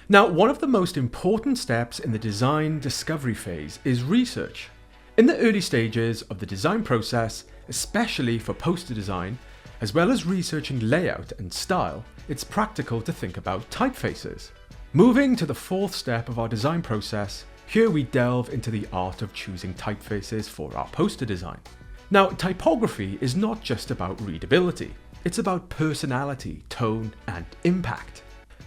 Now, one of the most important steps in the design discovery phase is research. In the early stages of the design process, especially for poster design, as well as researching layout and style, it's practical to think about typefaces. Moving to the fourth step of our design process, here we delve into the art of choosing typefaces for our poster design. Now, typography is not just about readability, it's about personality, tone, and impact.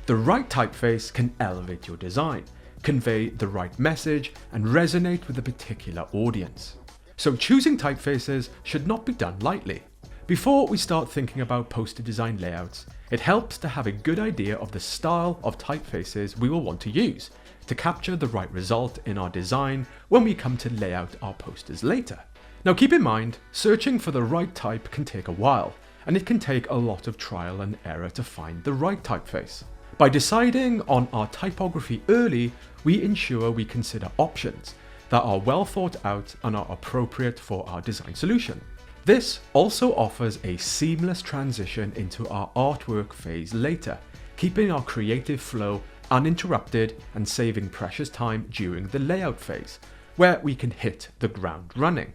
The right typeface can elevate your design, convey the right message, and resonate with a particular audience. So choosing typefaces should not be done lightly. Before we start thinking about poster design layouts, it helps to have a good idea of the style of typefaces we will want to use to capture the right result in our design when we come to lay out our posters later. Now keep in mind, searching for the right type can take a while, and it can take a lot of trial and error to find the right typeface. By deciding on our typography early, we ensure we consider options that are well thought out and are appropriate for our design solution. This also offers a seamless transition into our artwork phase later, keeping our creative flow uninterrupted and saving precious time during the layout phase, where we can hit the ground running.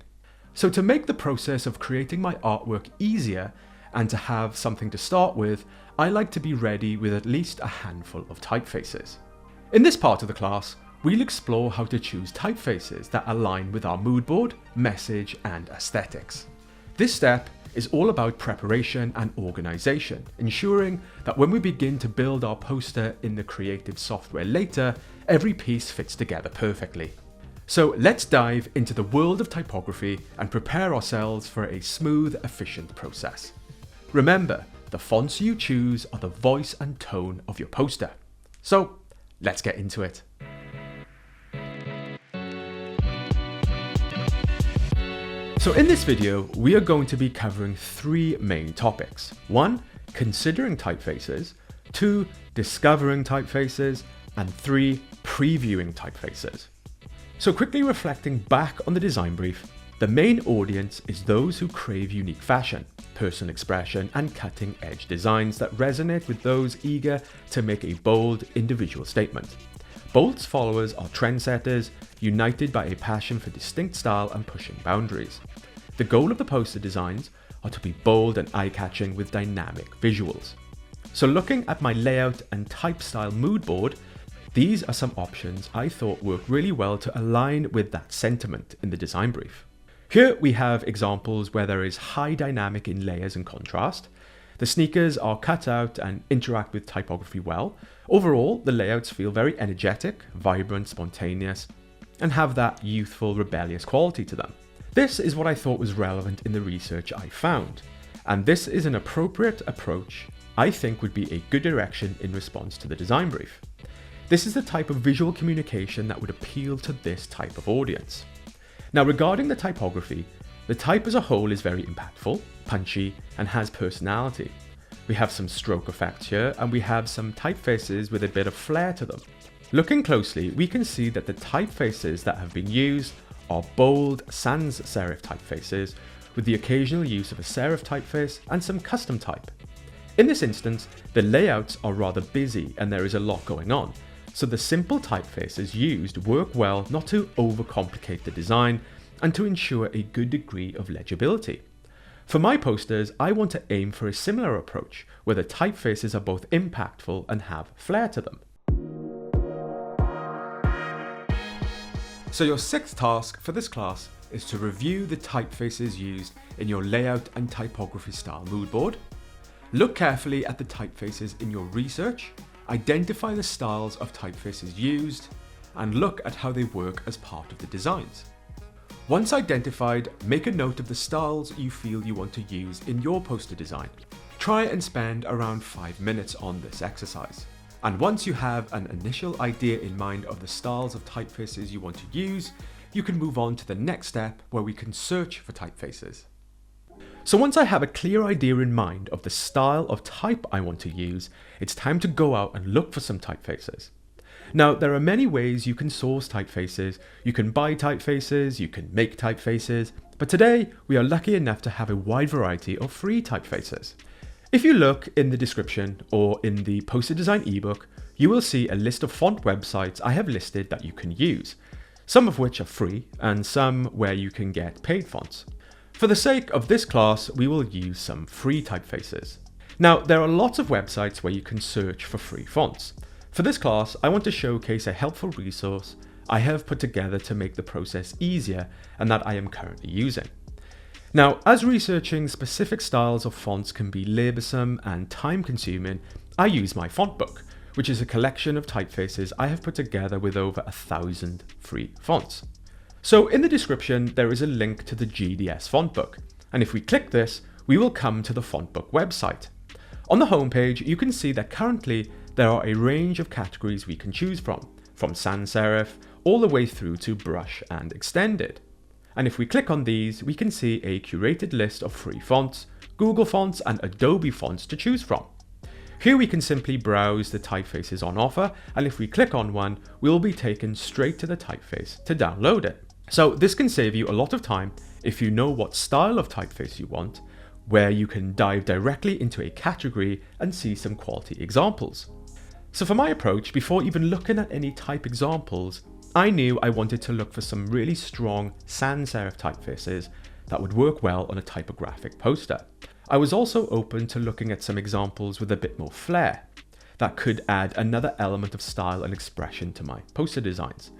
So to make the process of creating my artwork easier and to have something to start with, I like to be ready with at least a handful of typefaces. In this part of the class, we'll explore how to choose typefaces that align with our mood board, message, and aesthetics. This step is all about preparation and organization, ensuring that when we begin to build our poster in the creative software later, every piece fits together perfectly. So let's dive into the world of typography and prepare ourselves for a smooth, efficient process. Remember, the fonts you choose are the voice and tone of your poster. So let's get into it. So in this video, we are going to be covering three main topics. 1, considering typefaces. 2, discovering typefaces. And 3, previewing typefaces. So quickly reflecting back on the design brief, the main audience is those who crave unique fashion, personal expression, and cutting-edge designs that resonate with those eager to make a bold, individual statement. Bolt's followers are trendsetters, united by a passion for distinct style and pushing boundaries. The goal of the poster designs are to be bold and eye-catching with dynamic visuals. So looking at my layout and type style mood board, these are some options I thought work really well to align with that sentiment in the design brief. Here we have examples where there is high dynamic in layers and contrast. The sneakers are cut out and interact with typography well. Overall, the layouts feel very energetic, vibrant, spontaneous, and have that youthful, rebellious quality to them. This is what I thought was relevant in the research I found, and this is an appropriate approach I think would be a good direction in response to the design brief. This is the type of visual communication that would appeal to this type of audience. Now regarding the typography, the type as a whole is very impactful, punchy, and has personality. We have some stroke effects here, and we have some typefaces with a bit of flair to them. Looking closely, we can see that the typefaces that have been used are bold sans serif typefaces, with the occasional use of a serif typeface and some custom type. In this instance, the layouts are rather busy and there is a lot going on, so the simple typefaces used work well not to overcomplicate the design and to ensure a good degree of legibility. For my posters, I want to aim for a similar approach, where the typefaces are both impactful and have flair to them. So your sixth task for this class is to review the typefaces used in your layout and typography style mood board. Look carefully at the typefaces in your research, identify the styles of typefaces used, and look at how they work as part of the designs. Once identified, make a note of the styles you feel you want to use in your poster design. Try and spend around 5 minutes on this exercise. And once you have an initial idea in mind of the styles of typefaces you want to use, you can move on to the next step where we can search for typefaces. So once I have a clear idea in mind of the style of type I want to use, it's time to go out and look for some typefaces. Now, there are many ways you can source typefaces. You can buy typefaces, you can make typefaces, but today we are lucky enough to have a wide variety of free typefaces. If you look in the description or in the poster design ebook, you will see a list of font websites I have listed that you can use, some of which are free and some where you can get paid fonts. For the sake of this class, we will use some free typefaces. Now, there are lots of websites where you can search for free fonts. For this class, I want to showcase a helpful resource I have put together to make the process easier and that I am currently using. Now, as researching specific styles of fonts can be laborsome and time-consuming, I use my font book, which is a collection of typefaces I have put together with over 1,000 free fonts. So in the description, there is a link to the GDS font book, and if we click this, we will come to the font book website. On the homepage, you can see that currently there are a range of categories we can choose from sans serif all the way through to brush and extended. And if we click on these, we can see a curated list of free fonts, Google Fonts and Adobe fonts to choose from. Here we can simply browse the typefaces on offer, and if we click on one, we will be taken straight to the typeface to download it. So this can save you a lot of time if you know what style of typeface you want, where you can dive directly into a category and see some quality examples. So for my approach, before even looking at any type examples, I knew I wanted to look for some really strong sans serif typefaces that would work well on a typographic poster. I was also open to looking at some examples with a bit more flair that could add another element of style and expression to my poster designs.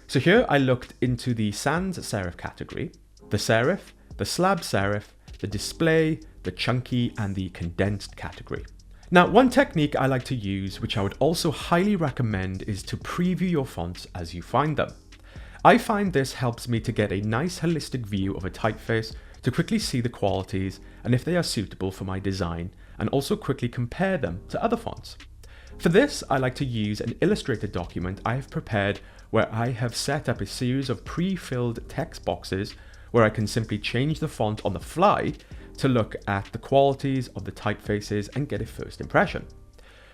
So here I looked into the sans serif category, the serif, the slab serif, the display, the chunky and the condensed category. Now, one technique I like to use, which I would also highly recommend, is to preview your fonts as you find them. I find this helps me to get a nice holistic view of a typeface, to quickly see the qualities and if they are suitable for my design, and also quickly compare them to other fonts. For this, I like to use an illustrated document I have prepared where I have set up a series of pre-filled text boxes where I can simply change the font on the fly to look at the qualities of the typefaces and get a first impression.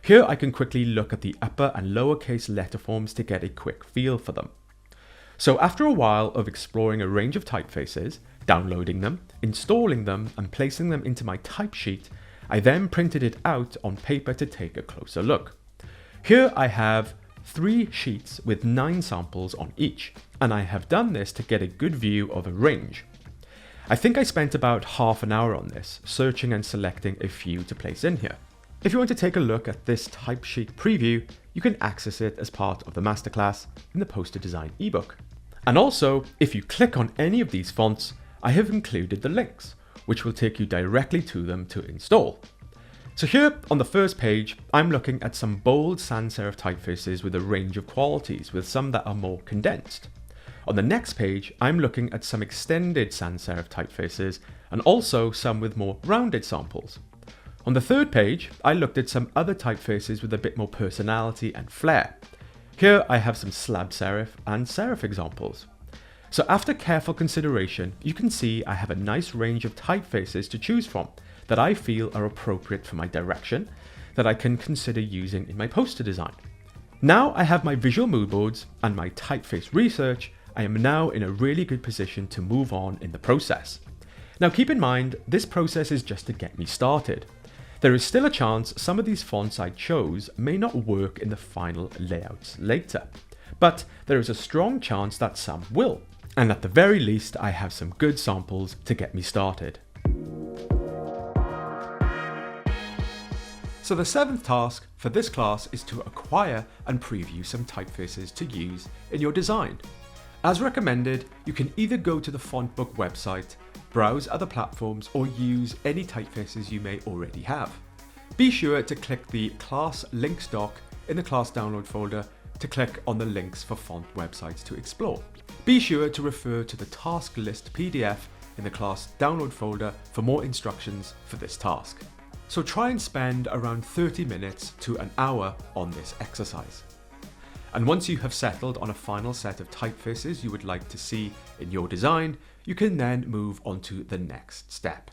Here I can quickly look at the upper and lowercase letter forms to get a quick feel for them. So after a while of exploring a range of typefaces, downloading them, installing them and placing them into my type sheet, I then printed it out on paper to take a closer look. Here I have 3 sheets with 9 samples on each, and I have done this to get a good view of a range. I think I spent about half an hour on this, searching and selecting a few to place in here. If you want to take a look at this type sheet preview, you can access it as part of the masterclass in the poster design ebook. And also, if you click on any of these fonts, I have included the links, which will take you directly to them to install. So here on the first page, I'm looking at some bold sans serif typefaces with a range of qualities, with some that are more condensed. On the next page, I'm looking at some extended sans serif typefaces and also some with more rounded samples. On the third page, I looked at some other typefaces with a bit more personality and flair. Here I have some slab serif and serif examples. So after careful consideration, you can see I have a nice range of typefaces to choose from that I feel are appropriate for my direction, that I can consider using in my poster design. Now I have my visual mood boards and my typeface research, I am now in a really good position to move on in the process. Now keep in mind, this process is just to get me started. There is still a chance some of these fonts I chose may not work in the final layouts later, but there is a strong chance that some will. And at the very least, I have some good samples to get me started. So the 7th task for this class is to acquire and preview some typefaces to use in your design. As recommended, you can either go to the font book website, browse other platforms, or use any typefaces you may already have. Be sure to click the class links doc in the class download folder to click on the links for font websites to explore. Be sure to refer to the task list PDF in the class download folder for more instructions for this task. So try and spend around 30 minutes to an hour on this exercise. And once you have settled on a final set of typefaces you would like to see in your design, you can then move on to the next step.